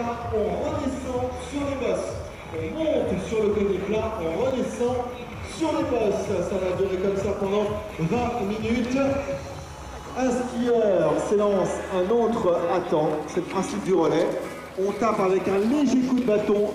plat, on redescend sur les bosses. On monte sur le côté plat, on redescend sur les bosses. Ça va durer comme ça pendant 20 minutes. Un skieur s'élance, un autre attend. C'est le principe du relais. On tape avec un léger coup de bâton,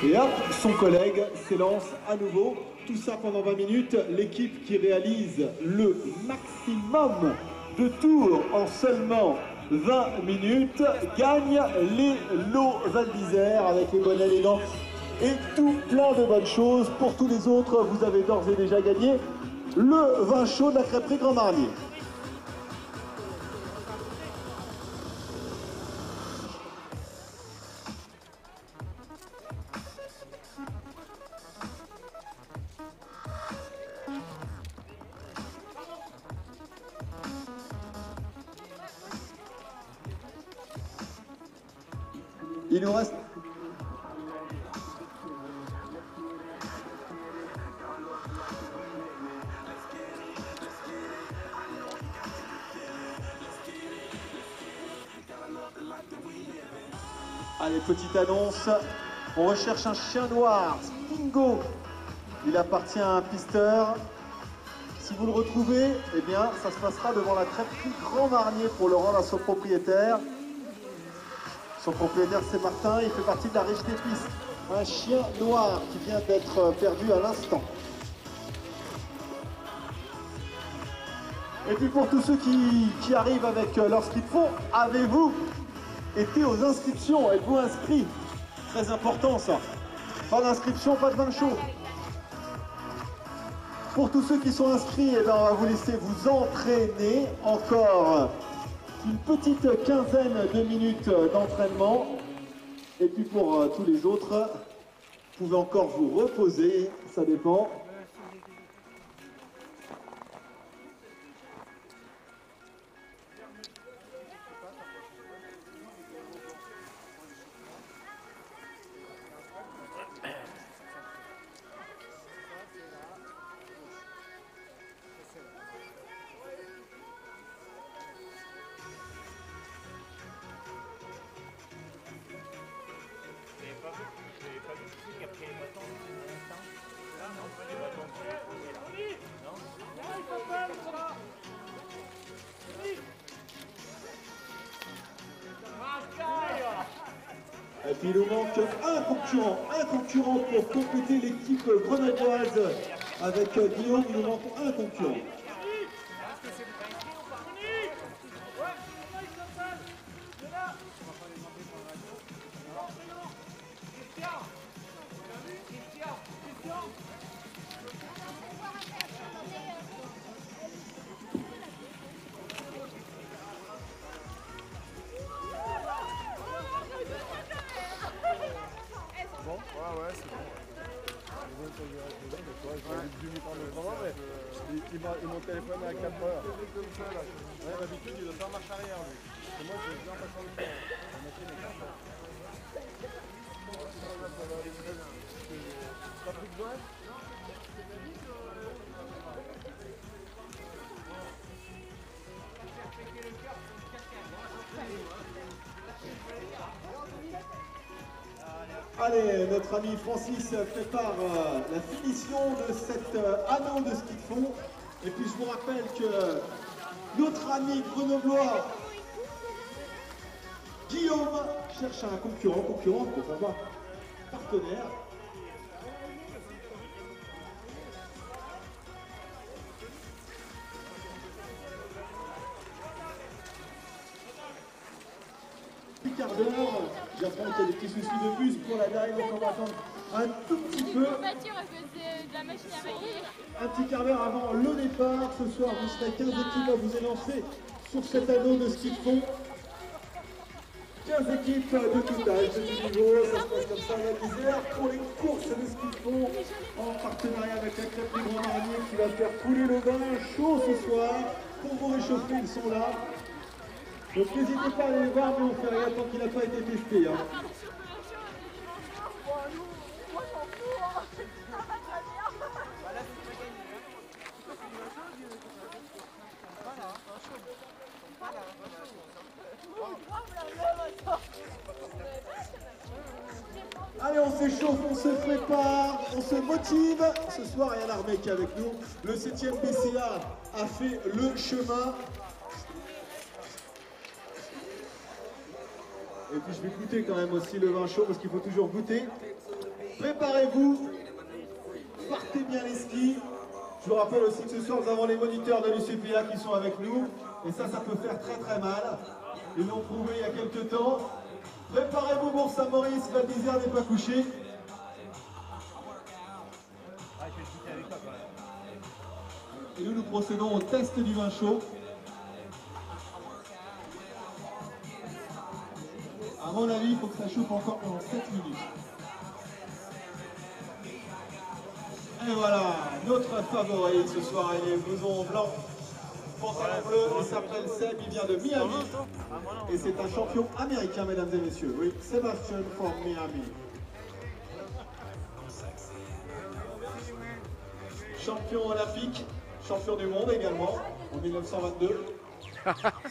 et hop, son collègue s'élance à nouveau. Tout ça pendant 20 minutes. L'équipe qui réalise le maximum de tours en seulement 20 minutes gagne les lots Val d'Isère avec les bonnets, les gants et tout plein de bonnes choses. Pour tous les autres, vous avez d'ores et déjà gagné le vin chaud de la crêperie Grand Marnier. Il nous reste... Allez, petite annonce. On recherche un chien noir, Stingo. Il appartient à un pisteur. Si vous le retrouvez, eh bien, ça se passera devant la crêperie Grand Marnier pour le rendre à son propriétaire. Son propriétaire, c'est Martin, il fait partie de la riche d'épices. Un chien noir qui vient d'être perdu à l'instant. Et puis pour tous ceux qui arrivent avec leur ski de fond, avez-vous été aux inscriptions? Êtes-vous inscrit? Très important ça. Pas d'inscription, pas de vin chaud. Pour tous ceux qui sont inscrits, eh ben, on va vous laisser vous entraîner encore une petite quinzaine de minutes d'entraînement. Et puis pour tous les autres, vous pouvez encore vous reposer, ça dépend. Et puis il nous manque un concurrent pour compléter l'équipe grenobloise. Avec Guillaume, il nous manque un concurrent. Bon, ouais, c'est bon. Ils m'ont téléphoné à 4 heures. Ouais, d'habitude, il doit faire marche arrière, lui. Et moi, je viens passer le temps. La machine est comme ça. T'as pris de boîte? Allez, notre ami Francis prépare la finition de cet anneau de ski de fond. Et puis je vous rappelle que notre ami grenoblois Guillaume cherche un concurrent, pourquoi pas partenaire. Quart d'heure, j'apprends qu'il y a des petits soucis de bus pour la dive, donc on va attendre un tout petit peu. Un petit quart d'heure avant le départ. Ce soir, vous serez 15 équipes à vous élancer sur cet anneau de ski de fond. 15 équipes de tout âge, de tout niveau, ça se passe comme ça à Val d'Isère pour les courses de ski de fond en partenariat avec la crêperie Grand Marnier qui va faire couler le vin chaud ce soir. Pour vous réchauffer, ils sont là. Donc n'hésitez pas à aller les voir, mais on fait rien tant qu'il n'a pas été testé. Hein. Oh, grave la même, attends. Allez, on s'échauffe, on se prépare, on se motive. Ce soir, il y a l'armée qui est avec nous. Le 7e BCA a fait le chemin. Et puis je vais goûter quand même aussi le vin chaud parce qu'il faut toujours goûter. Préparez-vous, partez bien les skis. Je vous rappelle aussi que ce soir, nous avons les moniteurs de l'UCPA qui sont avec nous. Et ça peut faire très très mal. Ils l'ont prouvé il y a quelques temps. Préparez-vous pour Saint-Maurice, la misère n'est pas couchée. Et nous procédons au test du vin chaud. À mon avis, il faut que ça chauffe encore pendant 7 minutes. Et voilà, notre favori ce soir, il est blouson blanc, pantalon bleu, il s'appelle Seb, il vient de Miami. Et c'est un champion américain, mesdames et messieurs. Oui, Sébastien from Miami. Champion olympique, champion du monde également, en 1922.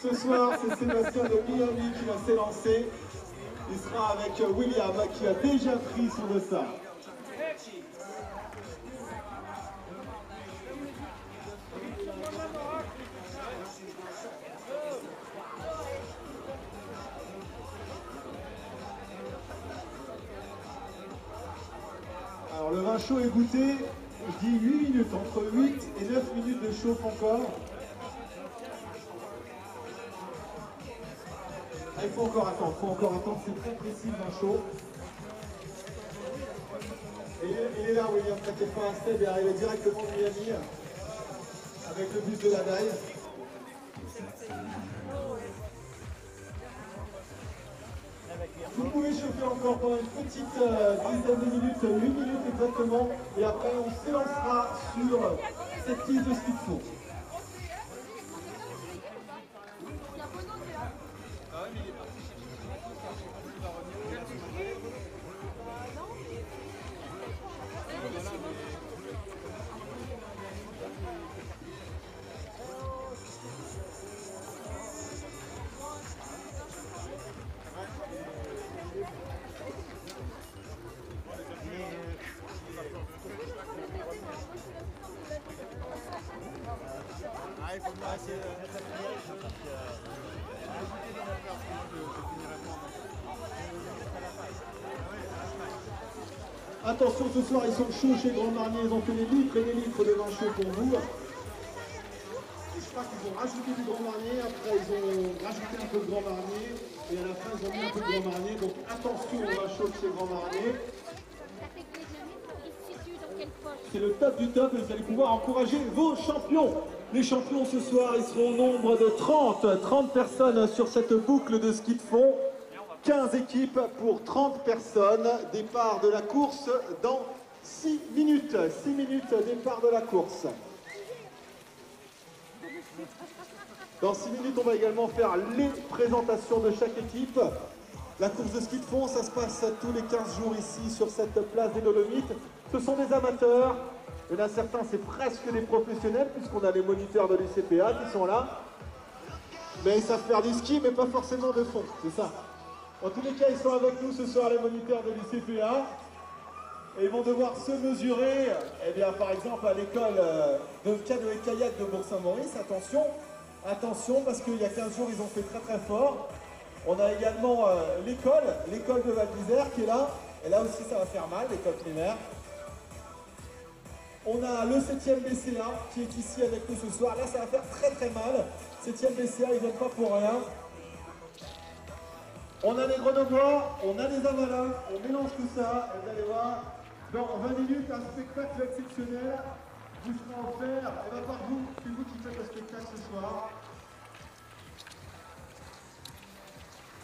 Ce soir, c'est Sébastien de Miami qui va s'élancer. Il sera avec William qui a déjà pris son dossard. Alors le vin chaud est goûté, je dis 8 minutes, entre 8 et 9 minutes de chauffe encore. Ah, il faut encore attendre, c'est très précis le vin chaud. Et il est là, William, t'inquiète pas, Seb est arrivé directement de Miami avec le bus de la daille. Vous pouvez chauffer encore pendant une petite dizaine de minutes, 8 minutes exactement, et après on s'élancera sur cette piste de ski de fond. Ah, il faut me passer. Attention, ce soir ils sont chauds chez Grand Marnier, ils ont fait des litres et des litres de vin chaud pour vous. Et je crois qu'ils ont rajouté du Grand Marnier, après ils ont rajouté un peu de Grand Marnier, et à la fin ils ont mis un peu de Grand Marnier, donc attention au vin chaud chez Grand Marnier. C'est le top du top et vous allez pouvoir encourager vos champions. Les champions ce soir, ils seront au nombre de 30 personnes sur cette boucle de ski de fond. 15 équipes pour 30 personnes. Départ de la course dans 6 minutes. 6 minutes, départ de la course. Dans 6 minutes, on va également faire les présentations de chaque équipe. La course de ski de fond, ça se passe tous les 15 jours ici sur cette place des Dolomites. Ce sont des amateurs. Il y en a certains, c'est presque des professionnels puisqu'on a les moniteurs de l'UCPA qui sont là. Mais ils savent faire du ski, mais pas forcément de fond, c'est ça. En tous les cas, ils sont avec nous ce soir, les moniteurs de l'UCPA. Et ils vont devoir se mesurer, eh bien, par exemple, à l'école de canoë-kayak de Bourg-Saint-Maurice. Attention, attention, parce qu'il y a 15 jours, ils ont fait très très fort. On a également l'école de Val d'Isère qui est là. Et là aussi, ça va faire mal, l'école primaire. On a le 7e BCA qui est ici avec nous ce soir. Là, ça va faire très très mal. 7e BCA, ils ne viennent pas pour rien. On a les Grenoblois, on a les Amalins, on mélange tout ça. Et vous allez voir, dans 20 minutes, un spectacle exceptionnel vous sera offert. Et bien par vous, c'est vous qui faites le spectacle ce soir.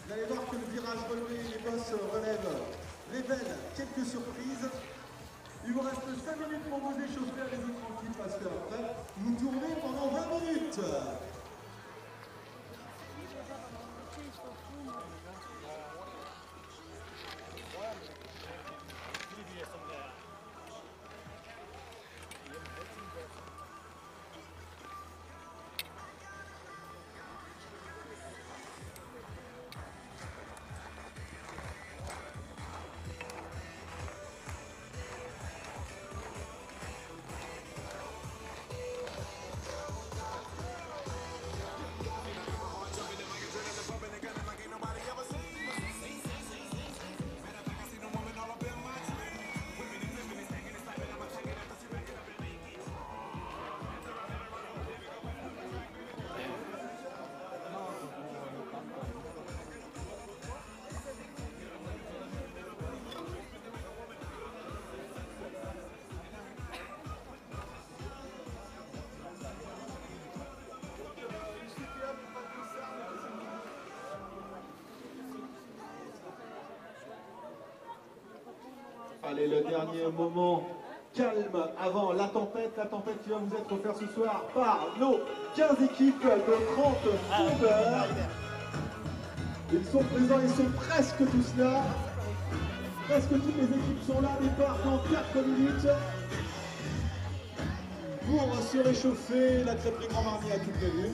Vous allez voir que le virage relevé, les bosses relèvent, révèlent quelques surprises. Il vous reste 5 minutes pour vous échauffer, allez-y tranquille parce qu'après, vous tournez pendant 20 minutes. Allez, le dernier moment calme avant la tempête qui va vous être offerte ce soir par nos 15 équipes de 30 tombeurs. Ils sont présents, ils sont presque tous là. Presque toutes les équipes sont là, départ dans 4 minutes. Pour se réchauffer, la crêperie Grand Marnier a tout prévu.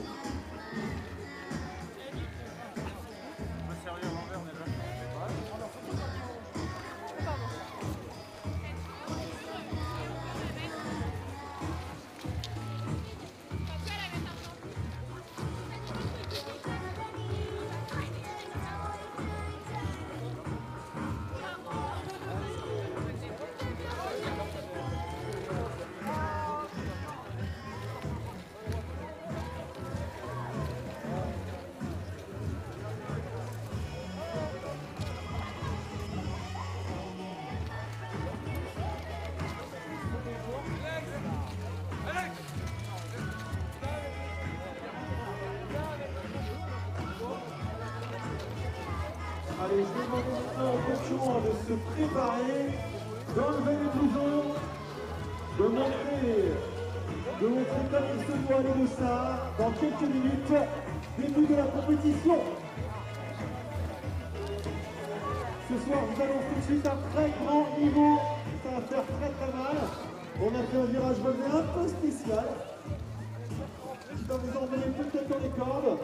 Allez, je vais demander maintenant aux concurrents de se préparer, d'enlever les blousons, de montrer comme il se doit aller de ça. Dans quelques minutes, début de la compétition. Ce soir, je vous annonce tout de suite un très grand niveau. Ça va faire très mal. On a fait un virage relevé un peu spécial, qui va vous emmener peut-être dans les cordes.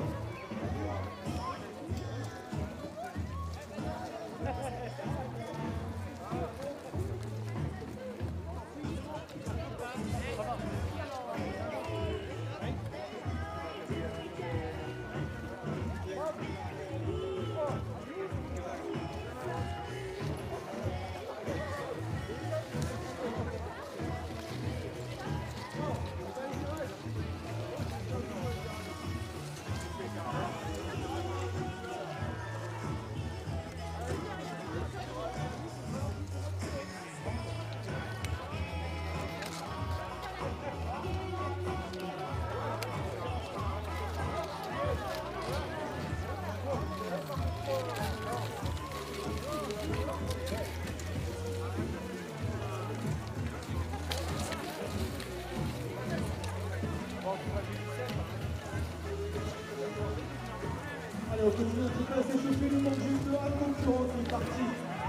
Allez, on continue un petit peu à s'échauffer, il manque juste un concurrent qui est parti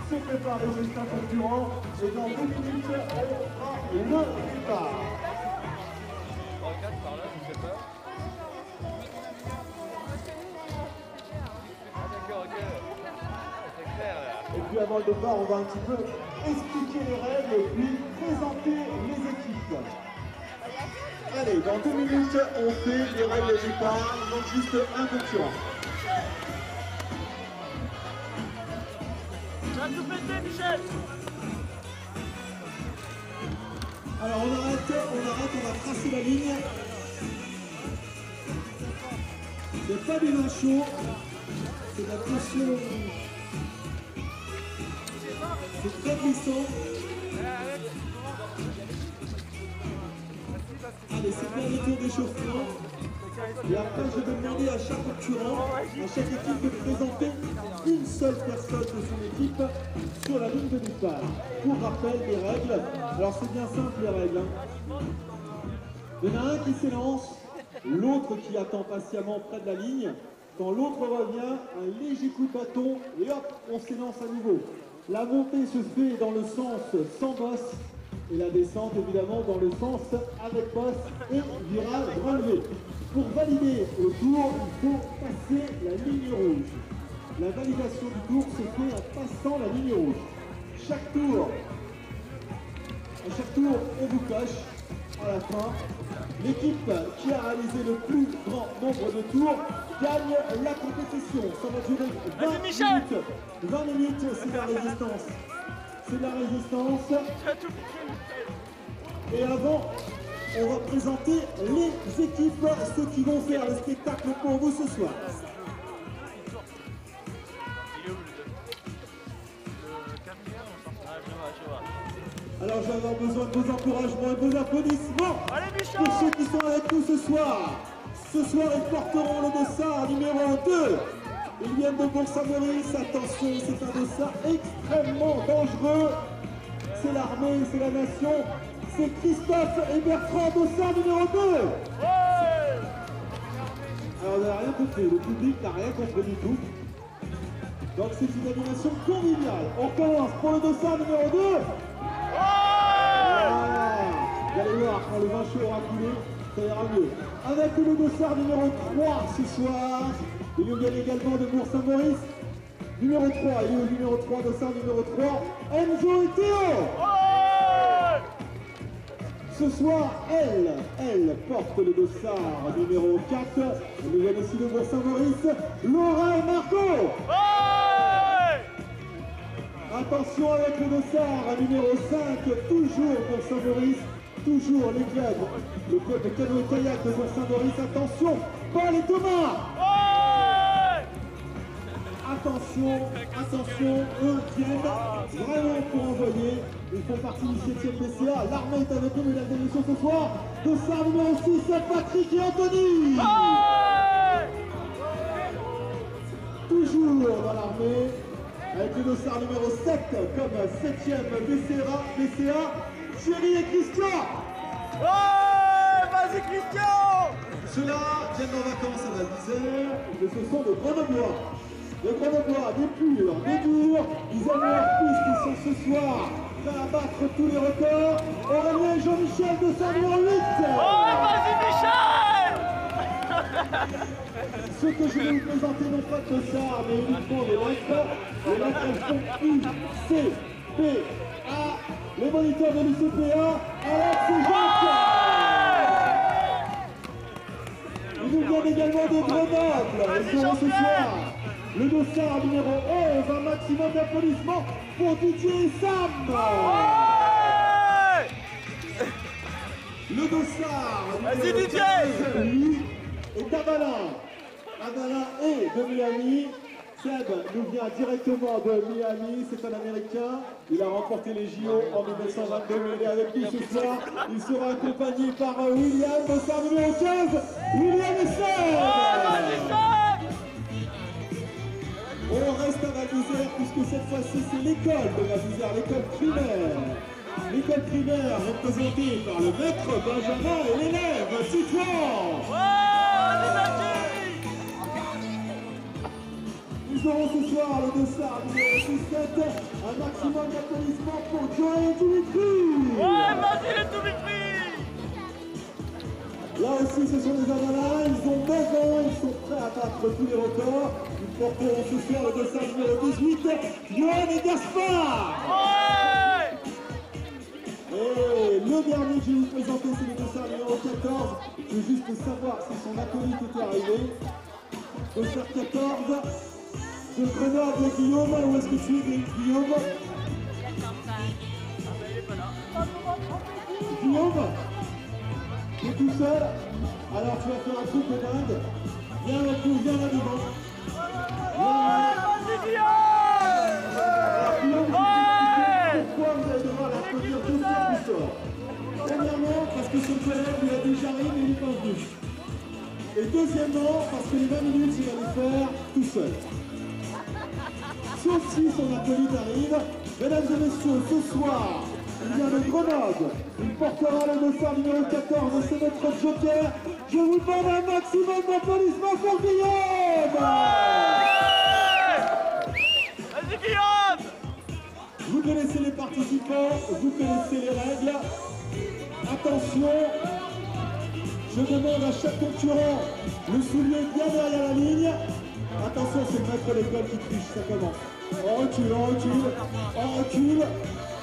se préparer, juste un concurrent. Et dans 2 minutes, on fera le départ. 3-4 par là, je sais pas. Ah d'accord, ok. C'est clair là. Et puis avant le départ, on va un petit peu expliquer les règles et puis présenter les équipes. Allez, dans 2 minutes, on fait les règles de départ, il manque juste un concurrent. Tout péter, Michel. Alors on arrête, on va tracer la ligne. C'est pas du vin chaud, c'est de la pression. C'est très puissant. Allez, c'est bien le tour d'échauffement. Et après, je vais demander à chaque concurrent, à chaque équipe de présenter une seule personne de son équipe sur la ligne de départ. Pour rappel des règles, alors c'est bien simple les règles. Hein. Il y en a un qui s'élance, l'autre qui attend patiemment près de la ligne. Quand l'autre revient, un léger coup de bâton et hop, on s'élance à nouveau. La montée se fait dans le sens sans bosse et la descente évidemment dans le sens avec bosse et virage relevé. Pour valider le tour, il faut passer la ligne rouge. La validation du tour se fait en passant la ligne rouge. À chaque tour, on vous coche à la fin. L'équipe qui a réalisé le plus grand nombre de tours gagne la compétition. Ça va durer 20 minutes. 20 minutes, c'est la résistance. C'est la résistance. Et avant, on va présenter les équipes, ceux qui vont faire le spectacle pour vous ce soir. Alors je vais avoir besoin de vos encouragements et de vos applaudissements pour ceux qui sont avec nous ce soir. Ce soir, ils porteront le dossard numéro 2. Ils viennent de Bourg-Saint-Maurice. Attention, c'est un dossard extrêmement dangereux. c'est l'armée, c'est la nation. C'est Christophe et Bertrand Dossard numéro 2. Alors on n'a rien compris, le public n'a rien compris du tout. Donc c'est une animation conviviale. On commence pour le Dossard numéro 2. Vous allez voir, quand le vin chaud aura coulé, ça ira mieux. Avec le Dossard numéro 3 ce soir, il nous vient également de Bourg-Saint-Maurice. Numéro 3, il est au numéro 3, Dossard numéro 3, Enzo et Théo. Ce soir, elle porte le Dossard numéro 4. Il nous vient aussi de Bourg-Saint-Maurice, Laura et Marco. Attention avec le Dossard numéro 5, toujours pour Saint-Maurice, toujours les clubs, le club de canoë-kayak de Bourg-Saint-Maurice. Attention, Paul et Thomas. Attention, eux viennent vraiment pour envoyer. Ils font partie du 7e BCA. L'armée est avec nous, mesdames et messieurs, ce soir. Dossard numéro 6, Patrick et Anthony. Toujours dans l'armée. Avec le Dossard numéro 7 comme 7e BCA, Thierry et Christian. Vas-y Christian. Ceux-là viennent en vacances à Val d'Isère, mais ce sont de Grenoblois. Les Grenoblois, des purs, des durs, ils aiment leur piste, ils sont ce soir prêts à battre tous les records. Aurélien et Jean-Michel, Dossard numéro 8. Vas-y Michel. Ce que je vais vous présenter non pas de Dossard, mais uniquement des lettres. Les lettres elles sont U, C, P, A. Les moniteurs de l'UCPA, Alex et Jacques. Ils nous viennent également de Grenoble. Ils seront ce soir. Le Dossard numéro 11, un maximum d'applaudissements pour Didier et Sam. Le Dossard numéro 15, lui, est Avalin. Avalin est de Miami. Seb nous vient directement de Miami, c'est un Américain. Il a remporté les JO en 1922, mais il est avec nous ce soir. Il sera accompagné par William, Dossard numéro 15. William et Seb. On reste à Val d'Isère puisque cette fois-ci c'est l'école de Val d'Isère, l'école primaire. L'école primaire représentée par le maître Benjamin et l'élève Titouan. Nous aurons ce soir le Dossard numéro 17, un maximum d'applaudissements pour Joël et Dimitri. Vas-y les Dimitri. Là aussi ce sont des Avalins, ils ont 9 ans, ils sont prêts à battre tous les records. Ils porteront ce soir le Dossard numéro 18, Johan et Gaspard. Et le dernier que je vais vous présenter, c'est le Dossard numéro 14. Je veux juste savoir si son acolyte était arrivé. Dossard 14, de Grenoble, Guillaume, où est-ce que tu es, Guillaume? Guillaume? Tu es tout seul? Alors tu vas faire un truc de dingue. Viens avec nous, viens là devant. Vas-y Guillaume. Pourquoi vous allez devoir l'applaudir deux fois plus fort? Premièrement, parce que son collègue lui a déjà ri, mais il n'est pas venu. Et deuxièmement, parce que les 20 minutes, il va les faire tout seul. Sauf si son acolyte arrive. Mesdames et messieurs, ce soir, il vient de Grenoble. Il portera le Dossard numéro 14 et c'est notre joker. Je vous demande un maximum d'applaudissements pour Guillaume. Vas-y Guillaume. Vous connaissez les participants, vous connaissez les règles. Attention, je demande à chaque concurrent le soulier bien derrière la ligne. Attention, c'est le maître de l'école qui triche, ça commence. On recule, on recule, on recule.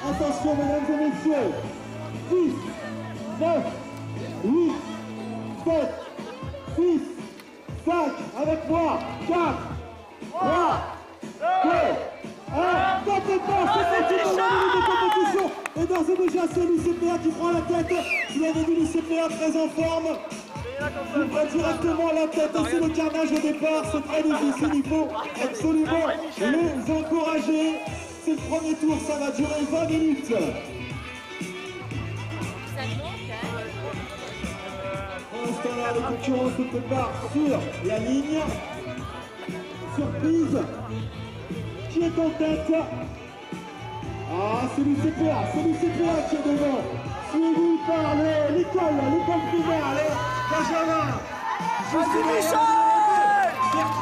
Attention, mesdames et messieurs. 10, 9, 8, 7, 6, 5, avec moi, 4, 3, 2, 1, tapez pas, c'est parti pour la minute de compétition. Et d'ores et déjà, c'est l'UCPA qui prend la tête. Vous avez vu l'UCPA très en forme. Il prend directement la tête et c'est le carnage au départ. C'est très difficile, il faut absolument les encourager. C'est le premier tour, ça va durer 20 minutes. Pour l'instant là, les concurrents se préparent sur la ligne. Surprise. Qui est en tête? Ah, c'est l'UCPA qui est devant. Suivi par l'école primaire, allez, Benjamin. Vas-y Michel.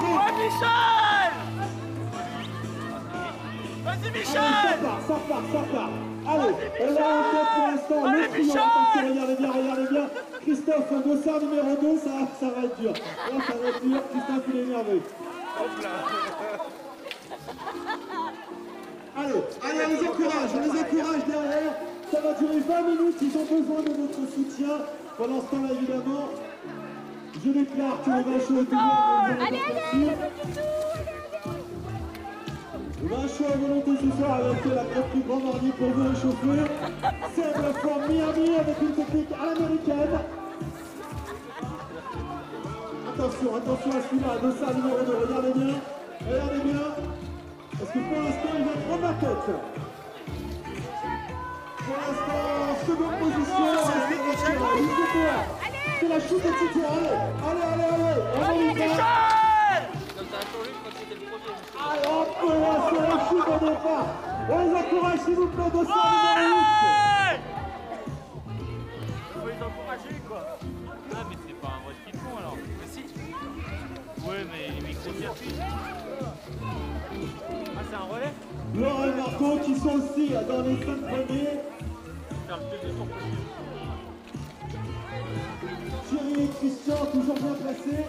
Ouais Michel. Vas-y Michel. Ça part. Allez, on va entrer pour l'instant. Allez, Le trio, Michel. attention, regardez bien. Christophe, dossard numéro 2, ça va être dur. Là, ça va être dur. Christophe, il est énervé. Allez, on les encourage derrière. Ça va durer 20 minutes, ils ont besoin de notre soutien. Pendant ce temps-là, évidemment, je déclare que le vin chaud est ouvert. Le vin chaud à volonté ce soir avec la plus grande mardi pour vous réchauffer. C'est le fort Miami avec une technique à l'américaine. Attention à celui-là, dossard numéro 2, regardez bien. Parce que pour l'instant, il va prendre la tête. Pour l'instant, seconde position. C'est la chute de Tito. Allez. Vas-y Michel. Allez, hop là, c'est la chute au départ. On les encourage, s'il vous plaît, dossard numéro 8. Faut les encourager quoi. Ah mais c'est pas un vrai ski de fond alors. Mais si. Ouais mais les micros qui appuient. Ah c'est un relais. Laurent et Marco qui sont aussi dans les 5 premiers. Faire le deux de son côté. Thierry et Christian toujours bien placés.